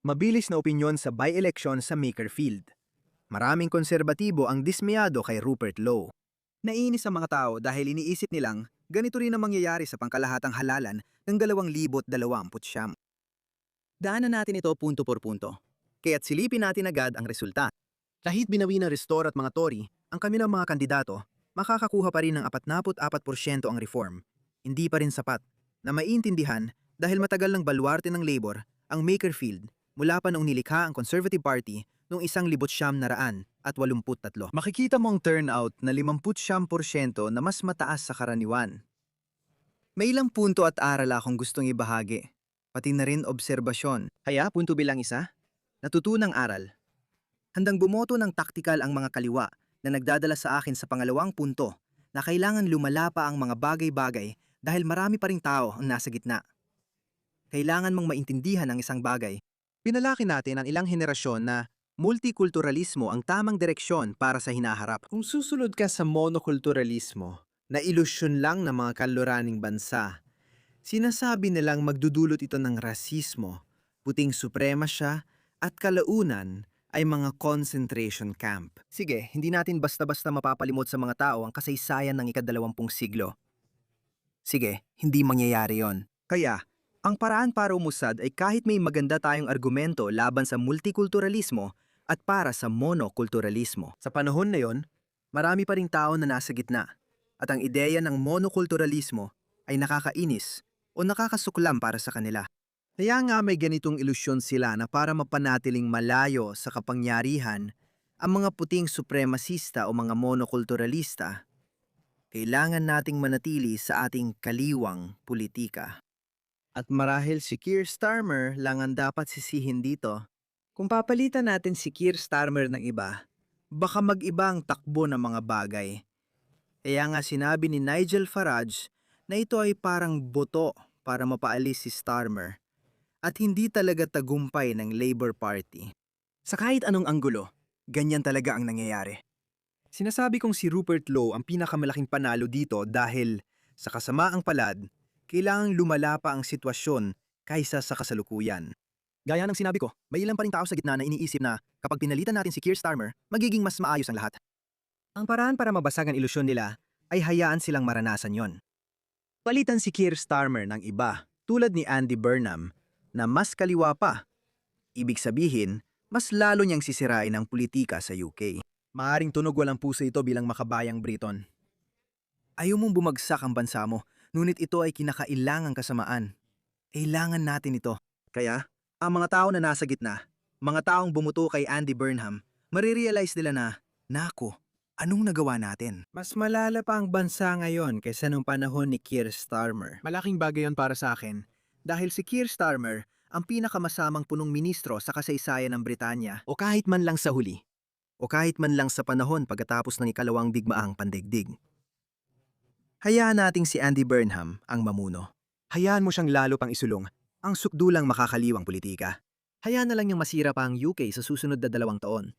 Mabilis na opinyon sa by-election sa Makerfield. Maraming konserbatibo ang dismayado kay Rupert Lowe. Naiinis ang mga tao dahil iniisip nilang ganito rin ang mangyayari sa pangkalahatang halalan ng 2029. Daanan natin ito punto por punto. Kaya't silipin natin agad ang resulta. Kahit binawi ng Restore at mga Tory, ang kanilang mga kandidato, makakakuha pa rin ng 44% ang reform. Hindi pa rin sapat na maiintindihan dahil matagal ng baluarte ng Labour ang Makerfield mula pa noong nilikha ang Conservative Party noong 1983. Makikita mo ang turnout na 50% na mas mataas sa karaniwan. May ilang punto at aral akong gustong ibahagi, pati na rin obserbasyon. Kaya punto bilang 1, natutunang aral. Handang bumoto ng taktikal ang mga kaliwa na nagdadala sa akin sa pangalawang punto na kailangan lumala pa ang mga bagay-bagay dahil marami pa ring tao ang nasa gitna. Kailangan mong maintindihan ang isang bagay. Pinalaki natin ang ilang henerasyon na multikulturalismo ang tamang direksyon para sa hinaharap. Kung susunod ka sa monokulturalismo, na ilusyon lang ng mga kaluraning bansa, sinasabi nilang magdudulot ito ng rasismo, puting supremasya at kalaunan ay mga concentration camp. Sige, hindi natin basta-basta mapapalimot sa mga tao ang kasaysayan ng ika-20 siglo. Sige, hindi mangyayari yon. Kaya, ang paraan para umusad ay kahit may maganda tayong argumento laban sa multikulturalismo at para sa monokulturalismo. Sa panahon na yon, marami pa ring tao na nasa gitna at ang ideya ng monokulturalismo ay nakakainis o nakakasuklam para sa kanila. Kaya nga may ganitong ilusyon sila na para mapanatiling malayo sa kapangyarihan ang mga puting supremasista o mga monokulturalista, kailangan nating manatili sa ating kaliwang politika. At marahil si Keir Starmer lang ang dapat sisihin dito. Kung papalitan natin si Keir Starmer ng iba, baka mag-iba ang takbo ng mga bagay. Kaya nga sinabi ni Nigel Farage na ito ay parang boto para mapaalis si Starmer at hindi talaga tagumpay ng Labour Party. Sa kahit anong anggulo, ganyan talaga ang nangyayari. Sinasabi kong si Rupert Lowe ang pinakamalaking panalo dito dahil sa kasamaang palad, kailangang lumala pa ang sitwasyon kaysa sa kasalukuyan. Gaya ng sinabi ko, may ilang pa ring tao sa gitna na iniisip na kapag pinalitan natin si Keir Starmer, magiging mas maayos ang lahat. Ang paraan para mabasag ang ilusyon nila ay hayaan silang maranasan yon. Palitan si Keir Starmer ng iba, tulad ni Andy Burnham, na mas kaliwa pa. Ibig sabihin, mas lalo niyang sisirain ang politika sa UK. Maaring tunog walang puso ito bilang makabayang Briton. Ayaw mong bumagsak ang bansa mo, ngunit ito ay kinakailangang kasamaan. Kailangan natin ito. Kaya, ang mga tao na nasa gitna, mga taong bumuto kay Andy Burnham, marirealize nila na, nako, anong nagawa natin? Mas malala pa ang bansa ngayon kaysa nung panahon ni Keir Starmer. Malaking bagay yon para sa akin dahil si Keir Starmer ang pinakamasamang punong ministro sa kasaysayan ng Britanya o kahit man lang sa huli o kahit man lang sa panahon pagkatapos ng ikalawang digmaang pandaigdig. Hayaan nating si Andy Burnham ang mamuno. Hayaan mo siyang lalo pang isulong ang sukdulang makakaliwang politika. Hayaan na lang niyang masira pa ang UK sa susunod na 2 taon.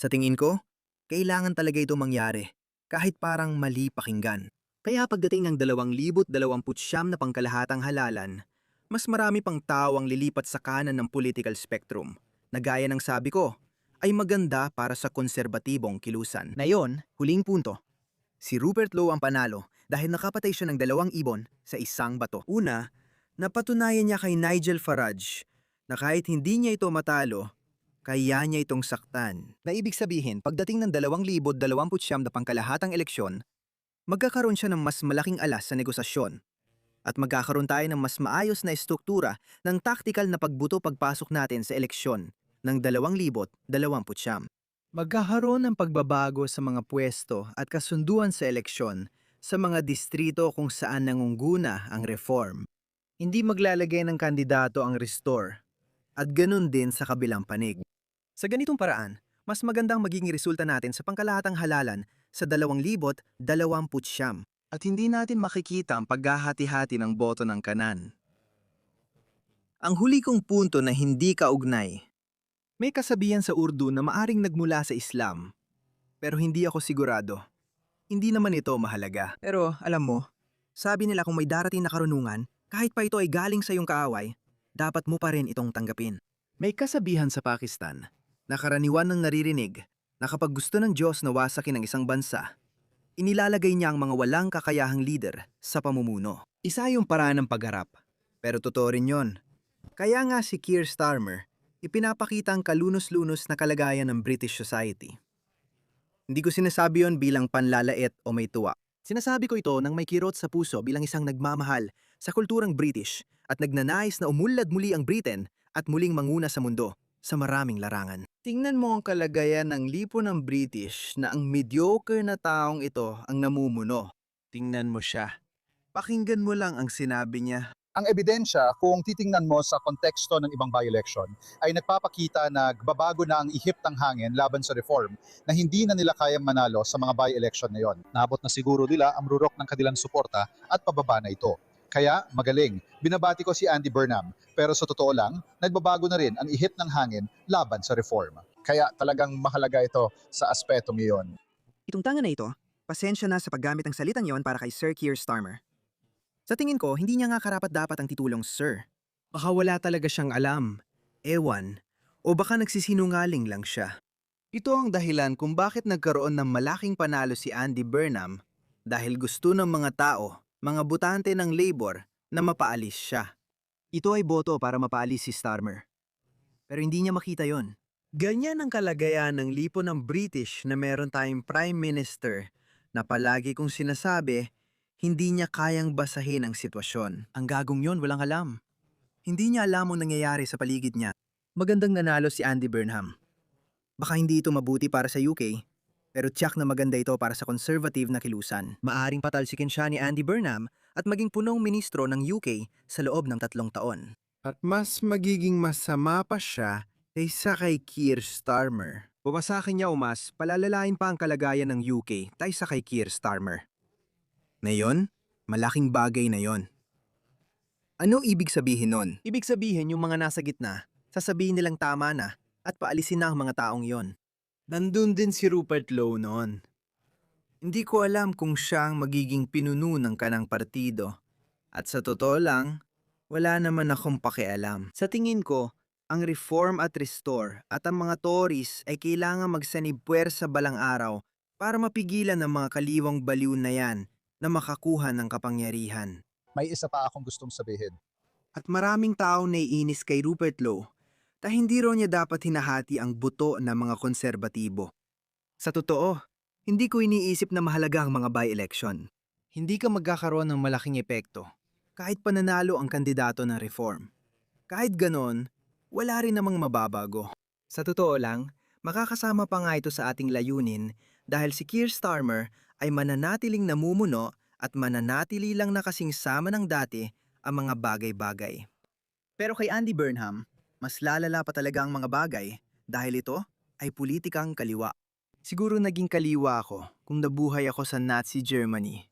Sa tingin ko, kailangan talaga ito mangyari, kahit parang mali pakinggan. Kaya pagdating ng 2029 na pangkalahatang halalan, mas marami pang tao ang lilipat sa kanan ng political spectrum, na gaya ng sabi ko, ay maganda para sa konserbatibong kilusan. Ngayon, huling punto. Si Rupert Lowe ang panalo dahil nakapatay siya ng 2 ibon sa isang bato. Una, napatunayan niya kay Nigel Farage na kahit hindi niya ito matalo, kaya niya itong saktan. Na ibig sabihin, pagdating ng 2029 na pangkalahatang eleksyon, magkakaroon siya ng mas malaking alas sa negosasyon. At magkakaroon tayo ng mas maayos na estruktura ng taktikal na pagbuto pagpasok natin sa eleksyon ng 2029. Magkakaroon ng pagbabago sa mga pwesto at kasunduan sa eleksyon sa mga distrito kung saan nangunguna ang reform. Hindi maglalagay ng kandidato ang Restore at ganun din sa kabilang panig. Sa ganitong paraan, mas magandang magiging resulta natin sa pangkalahatang halalan sa 2029 at hindi natin makikita ang paghahati-hati ng boto ng kanan. Ang huli kong punto na hindi kaugnay. May kasabihan sa Urdu na maaring nagmula sa Islam, pero hindi ako sigurado. Hindi naman ito mahalaga. Pero alam mo, sabi nila kung may darating na karunungan, kahit pa ito ay galing sa iyong kaaway, dapat mo pa rin itong tanggapin. May kasabihan sa Pakistan na karaniwan ng naririnig na kapag gusto ng Diyos na wasakin ang isang bansa, inilalagay niya ang mga walang kakayahang leader sa pamumuno. Isa yung paraan ng pagharap, pero totoo rin yun. Kaya nga si Keir Starmer, ipinapakita ang kalunos-lunos na kalagayan ng British society. Hindi ko sinasabi yon bilang panlalait o may tuwa. Sinasabi ko ito nang may kirot sa puso bilang isang nagmamahal sa kulturang British at nagnanais na umulad muli ang Britain at muling manguna sa mundo sa maraming larangan. Tingnan mo ang kalagayan ng lipo ng British na ang mediocre na taong ito ang namumuno. Tingnan mo siya. Pakinggan mo lang ang sinabi niya. Ang ebidensya, kung titingnan mo sa konteksto ng ibang by-election, ay nagpapakita na babago na ang ihip ng hangin laban sa reform na hindi na nila kayang manalo sa mga by-election na yon. Naabot na siguro nila ang rurok ng kanilang suporta at pababa na ito. Kaya magaling, binabati ko si Andy Burnham, pero sa totoo lang, nagbabago na rin ang ihip ng hangin laban sa reform. Kaya talagang mahalaga ito sa aspetong iyon. Itong tanga na ito, pasensya na sa paggamit ng salitang yon para kay Sir Keir Starmer. Sa tingin ko, hindi niya nga karapat-dapat ang titulong Sir. Baka wala talaga siyang alam, ewan, o baka nagsisinungaling lang siya. Ito ang dahilan kung bakit nagkaroon ng malaking panalo si Andy Burnham dahil gusto ng mga tao, mga botante ng Labour, na mapaalis siya. Ito ay boto para mapaalis si Starmer. Pero hindi niya makita yon. Ganyan ang kalagayan ng lipo ng British na meron tayong Prime Minister na palagi kong sinasabi, hindi niya kayang basahin ang sitwasyon. Ang gagong yon walang alam. Hindi niya alam ang nangyayari sa paligid niya. Magandang nanalo si Andy Burnham. Baka hindi ito mabuti para sa UK, pero tiyak na maganda ito para sa conservative na kilusan. Maaring patalsikin siya ni Andy Burnham at maging punong ministro ng UK sa loob ng 3 taon. At mas magiging masama pa siya kaysa kay Keir Starmer. Bumasakin niya umas, palalalain pa ang kalagayan ng UK kaysa kay Keir Starmer. Ngayon, malaking bagay na yon. Ano ibig sabihin nun? Ibig sabihin yung mga nasa gitna, sasabihin nilang tama na at paalisin na ang mga taong yon. Nandun din si Rupert Lowe noon. Hindi ko alam kung siya ang magiging pinuno ng kanang partido. At sa totoo lang, wala naman akong pakialam. Sa tingin ko, ang Reform at Restore at ang mga Tories ay kailangan magsanib puwersa balang araw para mapigilan ang mga kaliwang baliw na yan na makakuha ng kapangyarihan. May isa pa akong gustong sabihin. At maraming tao naiinis kay Rupert Lowe na hindi raw niya dapat hinahati ang buto ng mga konserbatibo. Sa totoo, hindi ko iniisip na mahalaga ang mga by-election. Hindi ka magkakaroon ng malaking epekto kahit pananalo ang kandidato ng reform. Kahit ganon, wala rin namang mababago. Sa totoo lang, makakasama pa nga ito sa ating layunin dahil si Keir Starmer ay mananatiling namumuno at mananatili lang na kasing sama ng dati ang mga bagay-bagay. Pero kay Andy Burnham, mas lalala pa talaga ang mga bagay dahil ito ay politikang kaliwa. Siguro naging kaliwa ako kung nabuhay ako sa Nazi Germany.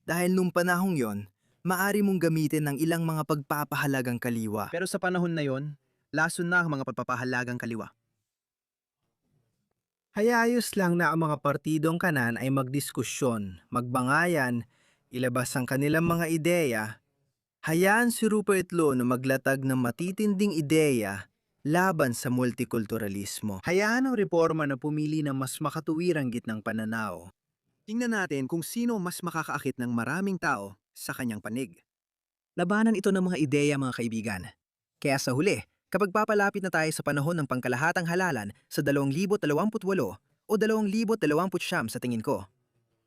Dahil nung panahong yon, maari mong gamitin ng ilang mga pagpapahalagang kaliwa. Pero sa panahon na yon, lason na ang mga pagpapahalagang kaliwa. Hayayos lang na ang mga partidong kanan ay magdiskusyon, magbangayan, ilabas ang kanilang mga ideya. Hayaan si Rupert Lowe na maglatag ng matitinding ideya laban sa multikulturalismo. Hayaan ang reforma na pumili ng mas makatuwirang gitnang pananaw. Tingnan natin kung sino mas makakaakit ng maraming tao sa kanyang panig. Labanan ito ng mga ideya, mga kaibigan. Kaya sa huli, kapag papalapit na tayo sa panahon ng pangkalahatang halalan sa 2028 o 2029 sa tingin ko,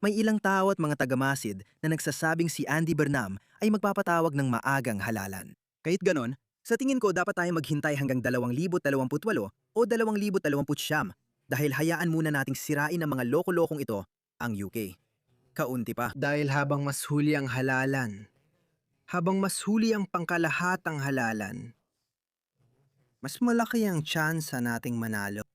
may ilang tao at mga tagamasid na nagsasabing si Andy Burnham ay magpapatawag ng maagang halalan. Kahit ganon, sa tingin ko dapat tayo maghintay hanggang 2028 o 2029 dahil hayaan muna nating sirain ang mga loko-lokong ito ang UK. Kaunti pa. Dahil habang mas huli ang halalan, habang mas huli ang pangkalahatang halalan, mas malaki ang tsansa nating manalo.